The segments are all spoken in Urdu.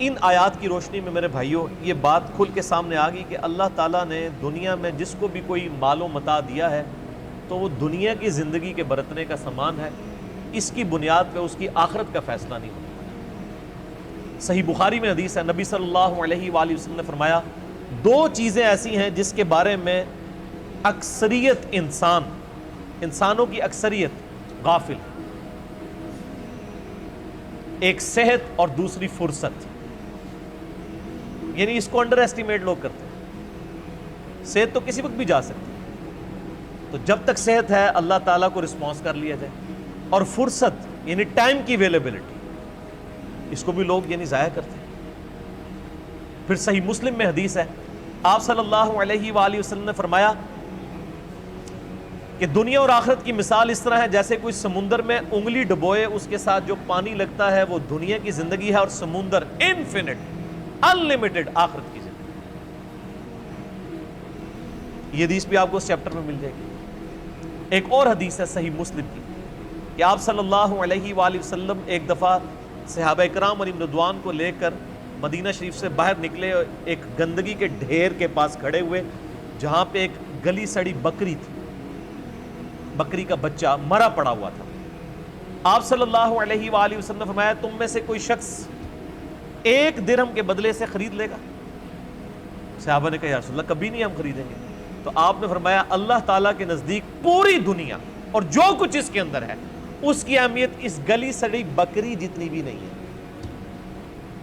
ان آیات کی روشنی میں میرے بھائیوں یہ بات کھل کے سامنے آ گئی کہ اللہ تعالیٰ نے دنیا میں جس کو بھی کوئی مال و متاع دیا ہے تو وہ دنیا کی زندگی کے برتنے کا سامان ہے، اس کی بنیاد پہ اس کی آخرت کا فیصلہ نہیں ہوتا۔ صحیح بخاری میں حدیث ہے، نبی صلی اللہ علیہ وآلہ وسلم نے فرمایا دو چیزیں ایسی ہیں جس کے بارے میں اکثریت انسانوں کی اکثریت غافل، ایک صحت اور دوسری فرصت۔ یعنی اس کو انڈر ایسٹیمیٹ لوگ کرتے ہیں، صحت تو کسی وقت بھی جا سکتی ہے، تو جب تک صحت ہے اللہ تعالیٰ کو رسپانس کر لیا جائے، اور فرصت یعنی ٹائم کی اویلیبلٹی، اس کو بھی لوگ یعنی ضائع کرتے ہیں۔ پھر صحیح مسلم میں حدیث ہے، آپ صلی اللہ علیہ وآلہ وسلم نے فرمایا کہ دنیا اور آخرت کی مثال اس طرح ہے جیسے کوئی سمندر میں انگلی ڈبوئے، اس کے ساتھ جو پانی لگتا ہے وہ دنیا کی زندگی ہے، اور سمندر انفینٹ انلمیٹڈ آخرت کی زندگی۔ یہ حدیث بھی آپ کو اس چیپٹر میں مل جائے گی۔ ایک اور حدیث ہے صحیح مسلم کی کہ آپ صلی اللہ علیہ وآلہ وسلم ایک دفعہ صحابہ کرام علیہم رضوان کو لے کر مدینہ شریف سے باہر نکلے، ایک گندگی کے ڈھیر کے پاس کھڑے ہوئے جہاں پہ ایک گلی سڑی بکری تھی، بکری کا بچہ مرا پڑا ہوا تھا۔ آپ صلی اللہ علیہ وآلہ وسلم نے فرمایا تم میں سے کوئی شخص 1 درہم کے بدلے سے خرید لے گا؟ صحابہ نے کہا یا رسول اللہ کبھی نہیں ہم خریدیں گے۔ تو آپ نے فرمایا اللہ تعالیٰ کے نزدیک پوری دنیا اور جو کچھ اس کے اندر ہے اس کی اہمیت اس گلی سڑی بکری جتنی بھی نہیں ہے،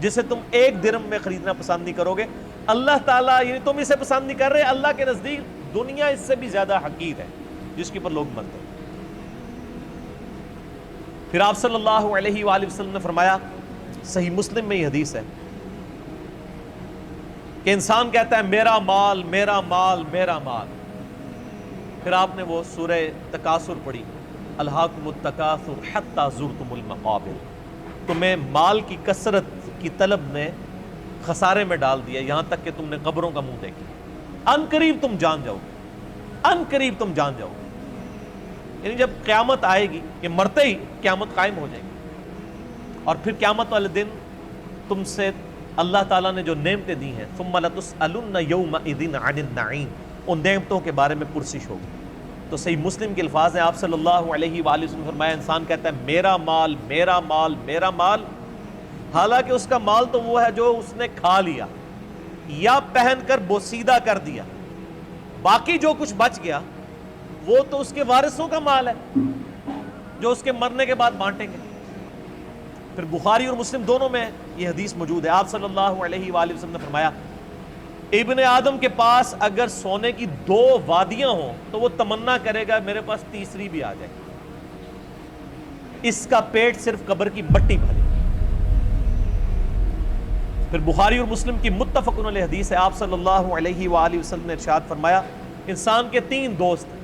جسے تم 1 درہم میں خریدنا پسند نہیں کرو گے۔ اللہ تعالیٰ یعنی تم اسے پسند نہیں کر رہے، اللہ کے نزدیک دنیا اس سے بھی زیادہ حقیر ہے جس کے اوپر لوگ مرتے ہیں۔ پھر آپ صلی اللہ علیہ وآلہ وسلم نے فرمایا، صحیح مسلم میں یہ حدیث ہے کہ انسان کہتا ہے میرا مال میرا مال میرا مال، پھر آپ نے وہ سورہ تکاثر پڑھی، الہاکم التکاثر حتی زرتم المقابر، تمہیں مال کی کثرت کی طلب نے خسارے میں ڈال دیا یہاں تک کہ تم نے قبروں کا منہ دیکھا، ان قریب تم جان جاؤ گے، ان قریب تم جان جاؤ گے۔ یعنی جب قیامت آئے گی کہ مرتے ہی قیامت قائم ہو جائے گی، اور پھر قیامت والے دن تم سے اللہ تعالیٰ نے جو نعمتیں دی ہیں ثم لتسألن یومئذ عن النعیم، ان نعمتوں کے بارے میں پرسش ہوگی۔ تو صحیح مسلم کے الفاظ ہیں، آپ صلی اللہ علیہ وآلہ وسلم فرمایا انسان کہتا ہے میرا مال میرا مال میرا مال، حالانکہ اس کا مال تو وہ ہے جو اس نے کھا لیا یا پہن کر بوسیدہ کر دیا، باقی جو کچھ بچ گیا وہ تو اس کے وارثوں کا مال ہے جو اس کے مرنے کے بعد بانٹیں گے۔ پھر بخاری اور مسلم دونوں میں یہ حدیث موجود ہے، آپ صلی اللہ علیہ وآلہ وسلم نے فرمایا ابن آدم کے پاس اگر سونے کی 2 وادیاں ہوں تو وہ تمنا کرے گا میرے پاس تیسری بھی آ جائے، اس کا پیٹ صرف قبر کی مٹی بھرے۔ پھر بخاری اور مسلم کی متفق علیہ حدیث ہے، آپ صلی اللہ علیہ وآلہ وسلم نے ارشاد فرمایا انسان کے 3 دوست ہیں،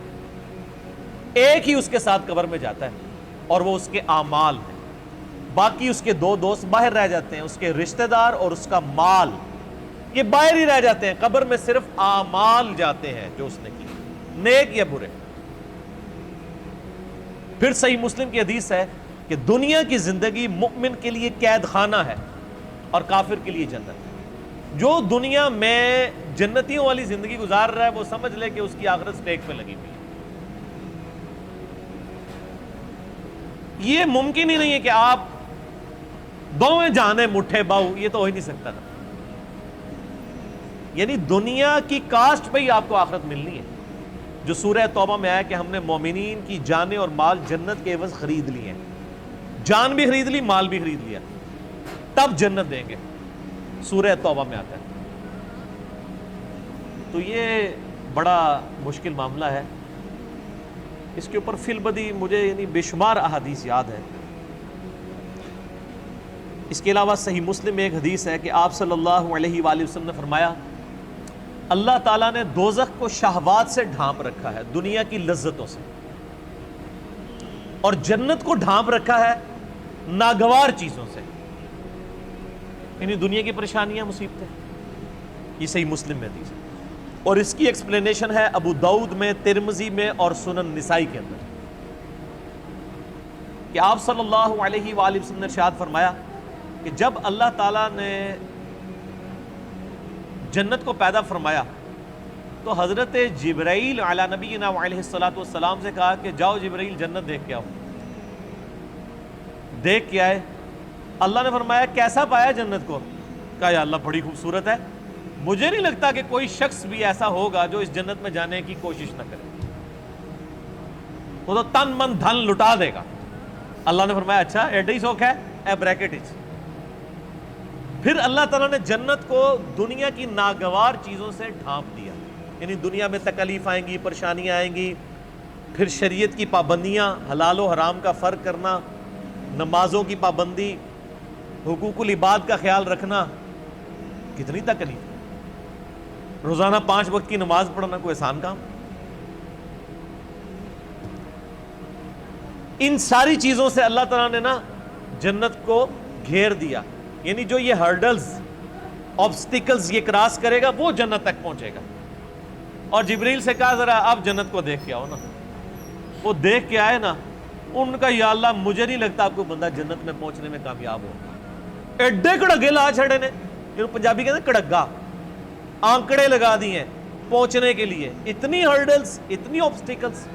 ایک ہی اس کے ساتھ قبر میں جاتا ہے اور وہ اس کے اعمال ہیں، باقی اس کے 2 دوست باہر رہ جاتے ہیں، اس کے رشتہ دار اور اس کا مال، یہ باہر ہی رہ جاتے ہیں، قبر میں صرف اعمال جاتے ہیں جو اس نے کی، نیک یا برے۔ پھر صحیح مسلم کی حدیث ہے کہ دنیا کی زندگی مؤمن کے لیے قید خانہ ہے اور کافر کے لیے جنت ہے۔ جو دنیا میں جنتیوں والی زندگی گزار رہا ہے وہ سمجھ لے کہ اس کی آخرت سٹیک پہ لگی ہوئی ہے۔ یہ ممکن ہی نہیں ہے کہ آپ دوویں جہانیں مٹھے باؤ، یہ تو ہو ہی نہیں سکتا نا۔ یعنی دنیا کی کاسٹ پہ ہی آپ کو آخرت ملنی ہے، جو سورہ توبہ میں آیا کہ ہم نے مومنین کی جانیں اور مال جنت کے عوض خرید لیے ہیں، جان بھی خرید لی مال بھی خرید لیا، تب جنت دیں گے، سورہ توبہ میں آتا ہے۔ تو یہ بڑا مشکل معاملہ ہے، اس کے اوپر فی البدی مجھے یعنی بے شمار احادیث یاد ہے۔ اس کے علاوہ صحیح مسلم میں ایک حدیث ہے کہ آپ صلی اللہ علیہ وآلہ وسلم نے فرمایا اللہ تعالیٰ نے دوزخ کو شہوات سے ڈھانپ رکھا ہے، دنیا کی لذتوں سے، اور جنت کو ڈھانپ رکھا ہے ناگوار چیزوں سے، یعنی دنیا کی پریشانیاں مصیبتیں۔ یہ صحیح مسلم میں حدیث ہے، اور اس کی ایکسپلینیشن ہے ابو داؤد میں، ترمذی میں اور سنن نسائی کے اندر، کہ آپ صلی اللہ علیہ وآلہ وسلم نے ارشاد فرمایا کہ جب اللہ تعالیٰ نے جنت کو پیدا فرمایا تو حضرت جبرائیل علی نبینا علیہ الصلوۃ والسلام سے کہا کہ جاؤ جبرائیل جنت دیکھ کے آؤ. دیکھ کے آئے. اللہ نے فرمایا کیسا پایا جنت کو؟ کہا یا اللہ بڑی خوبصورت ہے. مجھے نہیں لگتا کہ کوئی شخص بھی ایسا ہوگا جو اس جنت میں جانے کی کوشش نہ کرے. وہ تو تن من دھن لٹا دے گا. اللہ نے فرمایا اچھا ایڈا ہی سوکھ ہے اے بریکٹ اچ. پھر اللہ تعالیٰ نے جنت کو دنیا کی ناگوار چیزوں سے ڈھانپ دیا. یعنی دنیا میں تکلیف آئیں گی، پریشانیاں آئیں گی، پھر شریعت کی پابندیاں، حلال و حرام کا فرق کرنا، نمازوں کی پابندی، حقوق العباد کا خیال رکھنا. کتنی تکلیف. روزانہ 5 وقت کی نماز پڑھنا کوئی آسان کام؟ ان ساری چیزوں سے اللہ تعالیٰ نے نا جنت کو گھیر دیا. یعنی جو یہ ہرڈلز، آبسٹیکلز یہ کراس کرے گا وہ جنت تک پہنچے گا. اور جبریل سے کہا ذرا آپ جنت کو دیکھ کے آؤ نا. وہ دیکھ کے آئے نا. ان کا یا اللہ مجھے نہیں لگتا آپ کو بندہ جنت میں پہنچنے میں کامیاب ہوگا. ایڈے کڑگے لا چھڑے نے، جو پنجابی کہتے ہیں کڑگا، آنکڑے لگا دیے ہیں پہنچنے کے لیے. اتنی ہرڈلز، اتنی آبسٹیکلز،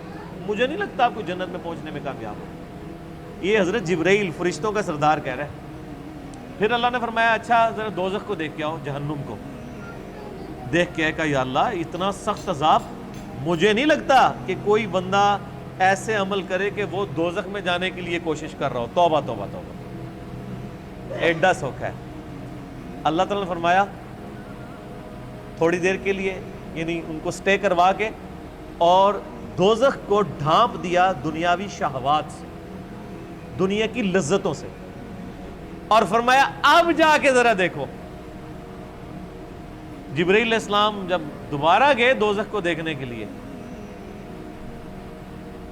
مجھے نہیں لگتا آپ کو جنت میں پہنچنے میں کامیاب ہوگا. یہ حضرت جبرائیل فرشتوں کا سردار کہہ رہا ہے. پھر اللہ نے فرمایا اچھا ذرا دوزخ کو دیکھ کے آؤ، جہنم کو. دیکھ کے کہا یا اللہ اتنا سخت عذاب، مجھے نہیں لگتا کہ کوئی بندہ ایسے عمل کرے کہ وہ دوزخ میں جانے کے لیے کوشش کر رہا ہو. توبہ توبہ توبہ، ایڈا سوکھ ہے. اللہ تعالیٰ نے فرمایا تھوڑی دیر کے لیے یعنی ان کو سٹے کروا کے اور دوزخ کو ڈھانپ دیا دنیاوی شہوات سے، دنیا کی لذتوں سے، اور فرمایا اب جا کے ذرا دیکھو. جبرائیل علیہ السلام جب دوبارہ گئے دوزخ کو دیکھنے کے لیے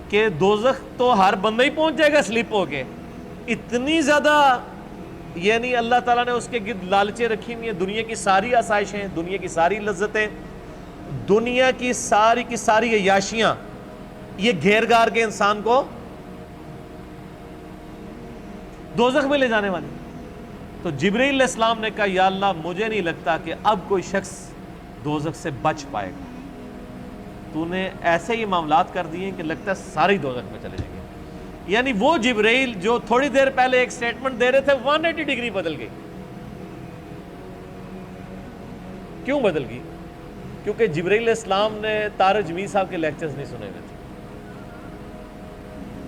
کہ دوزخ تو ہر بندہ ہی پہنچ جائے گا سلپ ہو کے. اتنی زیادہ یعنی اللہ تعالیٰ نے اس کے گرد لالچیں رکھی ہوئی ہیں. دنیا کی ساری آسائشیں، دنیا کی ساری لذتیں، دنیا کی ساری عیاشیاں یہ گھیر گار کے انسان کو دوزخ میں لے جانے والی. تو جبرائیل علیہ السلام نے کہا یا اللہ مجھے نہیں لگتا کہ اب کوئی شخص دوزخ سے بچ پائے گا. تو نے ایسے ہی معاملات کر دیے کہ لگتا ہے سارے ہی دوزخ میں چلے جائیں گے. یعنی وہ جبرائیل جو تھوڑی دیر پہلے ایک سٹیٹمنٹ دے رہے تھے 180 ڈگری بدل گئی. کیوں بدل گئی؟ کیونکہ جبرائیل علیہ السلام نے طارق جمیل صاحب کے لیکچرز نہیں سنے ہوئے تھے.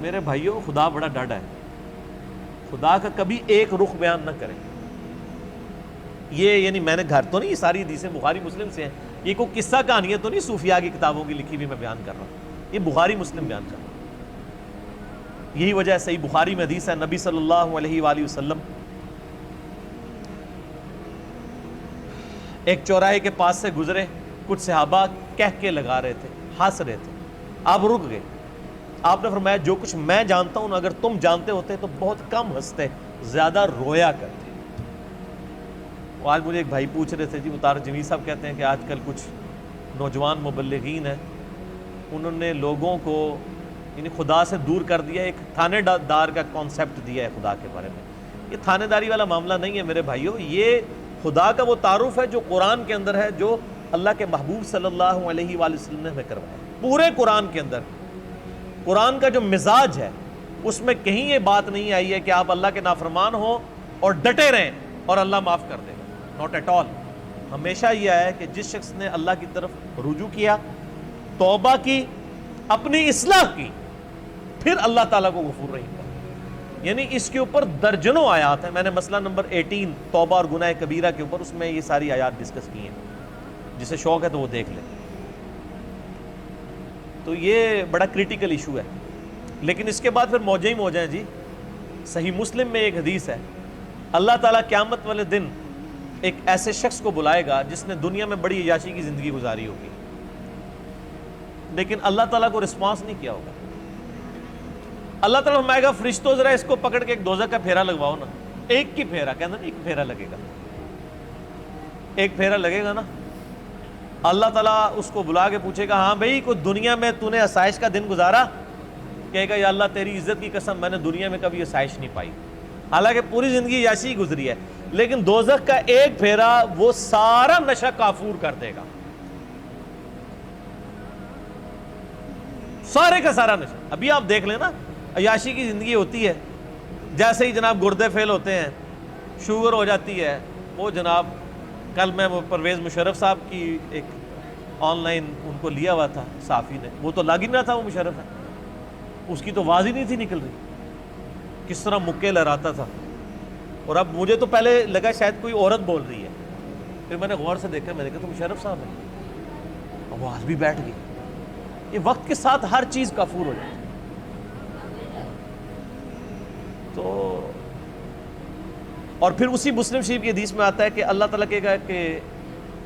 میرے بھائیوں خدا بڑا ڈاڈا ہے. خدا کا کبھی ایک رخ بیان نہ کریں. یہ یعنی میں نے گھر تو نہیں، یہ ساری حدیثیں بخاری مسلم سے ہیں. یہ کوئی قصہ کہانیاں تو نہیں صوفیاء کی کتابوں کی لکھی ہوئی میں بیان کر رہا ہوں. یہ بخاری مسلم بیان کر رہا ہوں. یہی وجہ ہے صحیح بخاری میں حدیث ہے نبی صلی اللہ علیہ وآلہ وسلم ایک چوراہے کے پاس سے گزرے. کچھ صحابہ کہہ کے لگا رہے تھے، ہنس رہے تھے. آپ رک گئے. آپ نے فرمایا جو کچھ میں جانتا ہوں اگر تم جانتے ہوتے تو بہت کم ہنستے، زیادہ رویا کرتے. آج مجھے ایک بھائی پوچھ رہے تھے جی وہ طارق جمیل صاحب کہتے ہیں کہ آج کل کچھ نوجوان مبلغین ہیں انہوں نے لوگوں کو یعنی خدا سے دور کر دیا. ایک تھانے دار کا کانسیپٹ دیا ہے خدا کے بارے میں. یہ تھانے داری والا معاملہ نہیں ہے میرے بھائیوں. یہ خدا کا وہ تعارف ہے جو قرآن کے اندر ہے، جو اللہ کے محبوب صلی اللہ علیہ وآلہ وسلم نے ہمیں کروایا. پورے قرآن کے اندر قرآن کا جو مزاج ہے اس میں کہیں یہ بات نہیں آئی ہے کہ آپ اللہ کے نافرمان ہوں اور ڈٹے رہیں اور اللہ معاف کر دے گا. Not at all. ہمیشہ یہ ہے کہ جس شخص نے اللہ کی طرف رجوع کیا، توبہ کی، اپنی اصلاح کی، پھر اللہ تعالیٰ کو غفور رحیم کر. یعنی اس کے اوپر درجنوں آیات ہیں. میں نے مسئلہ نمبر 18 توبہ اور گناہ کبیرہ کے اوپر اس میں یہ ساری آیات ڈسکس کی ہیں. جسے شوق ہے تو وہ دیکھ لیں. تو یہ بڑا کریٹیکل ایشو ہے. لیکن اس کے بعد پھر موجیں ہی موجیں ہیں جی. صحیح مسلم میں ایک حدیث ہے اللہ تعالیٰ قیامت والے دن ایک ایسے شخص کو بلائے گا جس نے دنیا میں بڑی عیاشی کی زندگی گزاری ہوگی لیکن اللہ تعالیٰ کو رسپانس نہیں کیا ہوگا. اللہ تعالیٰ فرمائے گا فرشتوں ذرا اس کو پکڑ کے ایک دوزخ کا پھیرا لگواؤ نا. ایک کی پھیرا کہنا نا، ایک پھیرا لگے گا، ایک پھیرا لگے گا نا. اللہ تعالیٰ اس کو بلا کے پوچھے گا ہاں بھائی کوئی دنیا میں تو نے آسائش کا دن گزارا؟ کہے گا یا اللہ تیری عزت کی قسم میں نے دنیا میں کبھی آسائش نہیں پائی. حالانکہ پوری زندگی عیاشی گزری ہے، لیکن دوزخ کا ایک پھیرا وہ سارا نشہ کافور کر دے گا، سارے کا سارا نشہ۔ ابھی آپ دیکھ لیں نا، عیاشی کی زندگی ہوتی ہے، جیسے ہی جناب گردے فیل ہوتے ہیں، شوگر ہو جاتی ہے، وہ جناب کل میں وہ پرویز مشرف صاحب کی ایک آن لائن ان کو لیا ہوا تھا صحافی نے، وہ تو لگ ہی نہ تھا، وہ مشرف ہے، اس کی تو آواز ہی نہیں تھی نکل رہی، کس طرح مکے لہراتا تھا، اور اب مجھے تو پہلے لگا شاید کوئی عورت بول رہی ہے، پھر میں نے غور سے دیکھا، میں نے کہا تو مشرف صاحب ہے، آواز بھی بیٹھ گئی۔ یہ وقت کے ساتھ ہر چیز کافور ہو جاتی ہے۔ تو اور پھر اسی مسلم شریف کی حدیث میں آتا ہے کہ اللہ تعالیٰ کہے گا کہ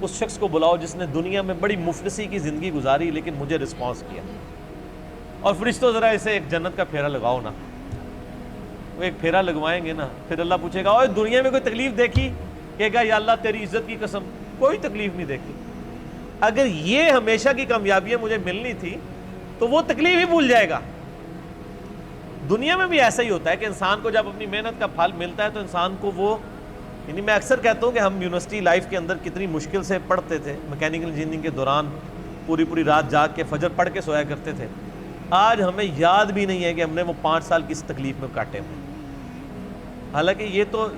اس شخص کو بلاؤ جس نے دنیا میں بڑی مفلسی کی زندگی گزاری لیکن مجھے رسپانس کیا، اور فرشتوں ذرا اسے ایک جنت کا پھیرا لگاؤ نا۔ وہ ایک پھیرا لگوائیں گے نا، پھر اللہ پوچھے گا اوہ دنیا میں کوئی تکلیف دیکھی؟ کہے گا یا اللہ تیری عزت کی قسم کوئی تکلیف نہیں دیکھی۔ اگر یہ ہمیشہ کی کامیابیاں مجھے ملنی تھی تو وہ تکلیف ہی بھول جائے گا۔ دنیا میں بھی ایسا ہی ہوتا ہے کہ انسان کو جب اپنی محنت کا پھل ملتا ہے تو انسان کو وہ، یعنی میں اکثر کہتا ہوں کہ ہم یونیورسٹی لائف کے اندر کتنی مشکل سے پڑھتے تھے، میکینیکل انجینئرنگ کے دوران پوری رات جاگ کے فجر پڑھ کے سویا کرتے تھے، آج ہمیں یاد بھی نہیں ہے کہ ہم نے وہ 5 سال کس تکلیف میں کاٹے ہوئے۔ حالانکہ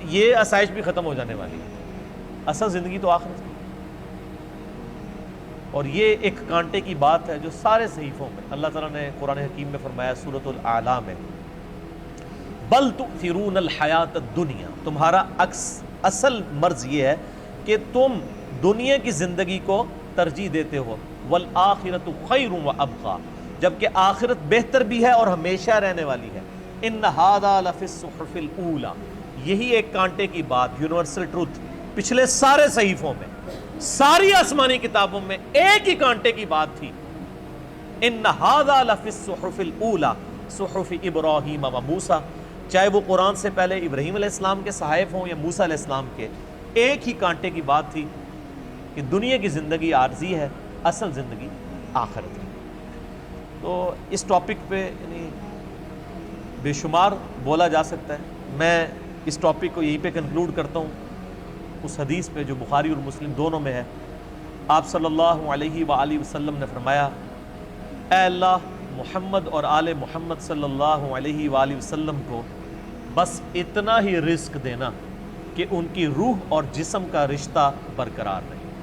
یہ آسائش بھی ختم ہو جانے والی ہے، اصل زندگی تو آخرت ہے۔ اور یہ ایک کانٹے کی بات ہے جو سارے صحیفوں میں اللہ تعالیٰ نے قرآن حکیم میں فرمایا، سورۃ الاعلیٰ میں، بل تؤثرون الحیات الدنیا، تمہارا اصل مرض یہ ہے کہ تم دنیا کی زندگی کو ترجیح دیتے ہو، والآخرۃ خیر وابقیٰ، جبکہ آخرت بہتر بھی ہے اور ہمیشہ رہنے والی ہے۔ ان ھذا لفی الصحف الاولیٰ، یہی ایک کانٹے کی بات، یونیورسل ٹروتھ، پچھلے سارے صحیفوں میں، ساری آسمانی کتابوں میں ایک ہی کانٹے کی بات تھی، ان ھذا لفی الصحف الاولیٰ صحف ابراہیم و موسیٰ، چاہے وہ قرآن سے پہلے ابراہیم علیہ السلام کے صحائف ہوں یا موسیٰ علیہ السلام کے، ایک ہی کانٹے کی بات تھی کہ دنیا کی زندگی عارضی ہے، اصل زندگی آخرت ہے۔ تو اس ٹاپک پہ یعنی بے شمار بولا جا سکتا ہے، میں اس ٹاپک کو یہیں پہ کنکلوڈ کرتا ہوں اس حدیث پہ جو بخاری اور مسلم دونوں میں ہے۔ آپ صلی اللہ علیہ وآلہ وسلم نے فرمایا، اے اللہ محمد اور آل محمد صلی اللہ علیہ وآلہ وسلم کو بس اتنا ہی رزق دینا کہ ان کی روح اور جسم کا رشتہ برقرار رہے،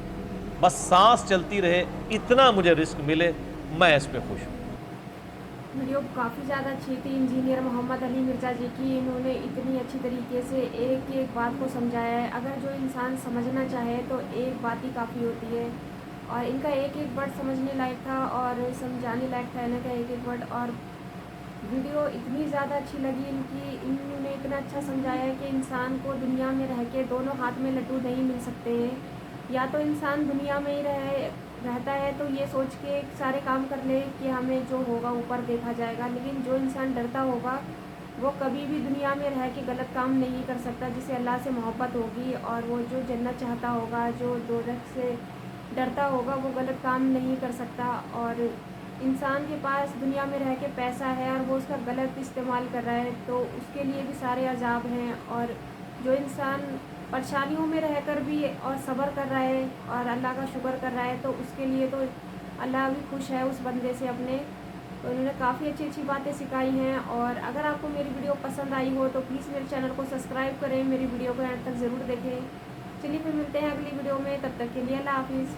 بس سانس چلتی رہے، اتنا مجھے رزق ملے، میں اس پہ خوش ہوں۔ ویڈیو کافی زیادہ اچھی تھی انجینئر محمد علی مرزا جی کی، انہوں نے اتنی اچھی طریقے سے ایک ایک بات کو سمجھایا ہے۔ اگر جو انسان سمجھنا چاہے تو ایک بات ہی کافی ہوتی ہے، اور ان کا ایک ایک ورڈ سمجھنے لائق تھا اور سمجھانے لائق تھا، ان کا ایک ایک ورڈ۔ اور ویڈیو اتنی زیادہ اچھی لگی ان کی، انہوں نے اتنا اچھا سمجھایا ہے کہ انسان کو دنیا میں رہ کے دونوں ہاتھ میں لڈو نہیں مل سکتے ہیں، یا تو انسان دنیا میں ہی رہتا ہے تو یہ سوچ کے سارے کام کر لے کہ ہمیں جو ہوگا اوپر دیکھا جائے گا، لیکن جو انسان ڈرتا ہوگا وہ کبھی بھی دنیا میں رہ کے غلط کام نہیں کر سکتا، جسے اللہ سے محبت ہوگی، اور وہ جو جنت چاہتا ہوگا، جو دوزخ سے ڈرتا ہوگا، وہ غلط کام نہیں کر سکتا۔ اور انسان کے پاس دنیا میں رہ کے پیسہ ہے اور وہ اس کا غلط استعمال کر رہا ہے تو اس کے لیے بھی سارے عذاب ہیں، اور جو انسان پریشانیوں میں رہ کر بھی اور صبر کر رہا ہے اور اللہ کا شکر کر رہا ہے تو اس کے لیے تو اللہ بھی خوش ہے اس بندے سے اپنے۔ تو انہوں نے کافی اچھی اچھی باتیں سکھائی ہیں، اور اگر آپ کو میری ویڈیو پسند آئی ہو تو پلیز میرے چینل کو سبسکرائب کریں، میری ویڈیو کو اینڈ تک ضرور دیکھیں۔ چلیے پھر ملتے ہیں اگلی ویڈیو میں، تب تک کے لیے اللہ حافظ۔